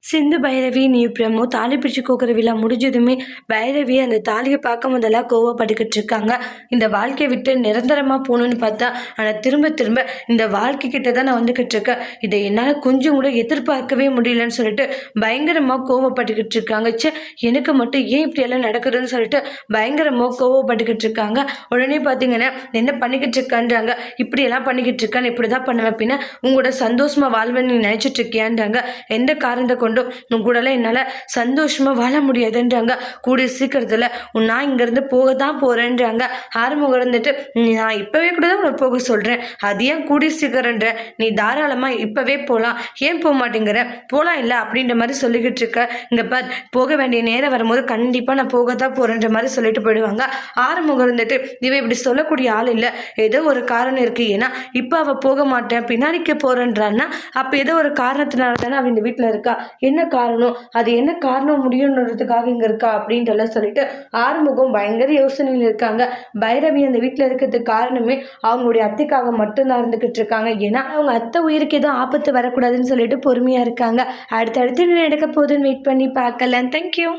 சிந்து பைரவி நீ பிரமோ தாலி பிரிச்சு கோக்குற விழா முடிஞ்சதுமே பைரவி அந்த தாலியை பார்க்க முதல்ல கோவப்பட்டுக்கிட்டு இருக்காங்க. இந்த வாழ்க்கையை விட்டு நிரந்தரமா போகணும்னு பார்த்தா ஆனால் திரும்ப திரும்ப இந்த வாழ்க்கை கிட்ட தான் நான் வந்துக்கிட்டு இருக்கேன். இதை என்னால் கொஞ்சம் கூட எதிர்பார்க்கவே முடியலன்னு சொல்லிட்டு பயங்கரமாக கோவப்பட்டுக்கிட்டு இருக்காங்க. சே, எனக்கு மட்டும் ஏன் இப்படி எல்லாம் நடக்குதுன்னு சொல்லிட்டு பயங்கரமாக கோவப்பட்டுக்கிட்டு இருக்காங்க. உடனே பார்த்தீங்கன்னா என்ன பண்ணிக்கிட்டு இருக்கான்றாங்க. இப்படியெல்லாம் பண்ணிக்கிட்டு இருக்கான்னு இப்படி தான் பண்ணுவேன் அப்படின்னா உங்களோட சந்தோஷமா வாழ்வேன்னு நீ நினைச்சிட்டு இருக்கியான்றாங்க. எந்த காரணத்தை கொண்டு உன் கூடலாம் என்னால் சந்தோஷமாக வாழ முடியாதுன்றாங்க. கூடிய சீக்கிரத்தில் நான் இங்கேருந்து போக தான் போகிறேன்றாங்க. ஆறுமுகம் இருந்துட்டு நான் இப்போவே கூட தான் உன்னை போக சொல்கிறேன், அது ஏன் கூடிய சீக்கிரன்ற, நீ தாராளமாக இப்போவே போகலாம், ஏன் போக மாட்டேங்கிற, போகலாம் இல்லை அப்படின்ற மாதிரி சொல்லிக்கிட்டு இருக்க. இங்கே பார், போக வேண்டிய நேரம் வரும்போது கண்டிப்பாக நான் போக தான் போகிறேன்ற மாதிரி சொல்லிட்டு போயிடுவாங்க. ஆறுமுகம் இருந்துட்டு இவ இப்படி சொல்லக்கூடிய ஆள் இல்லை, ஏதோ ஒரு காரணம் இருக்குது, ஏன்னா இப்போ அவள் போக மாட்டேன் பின்னாடிக்கு போகிறேன்றான்னா அப்போ ஏதோ ஒரு காரணத்தினால தானே அவள் இந்த வீட்டில் இருக்கா, என்ன காரணம், அது என்ன காரணம் முடியும்ன்றதுக்காக இங்க இருக்கா அப்படின்ட்டு சொல்லிட்டு ஆறுமுகம் பயங்கர யோசனையில் இருக்காங்க. பைரவி அந்த வீட்டுல இருக்கிறதுக்கு காரணமே அவங்களுடைய அத்தைக்காக மட்டும்தான் இருந்துகிட்டு இருக்காங்க. ஏன்னா அவங்க அத்தை உயிருக்கு எதுவும் ஆபத்து வரக்கூடாதுன்னு சொல்லிட்டு பொறுமையா இருக்காங்க. அடுத்தடுத்து என்ன நடக்க போகுதுன்னு வெயிட் பண்ணி பார்க்கலாம். தேங்க்யூ.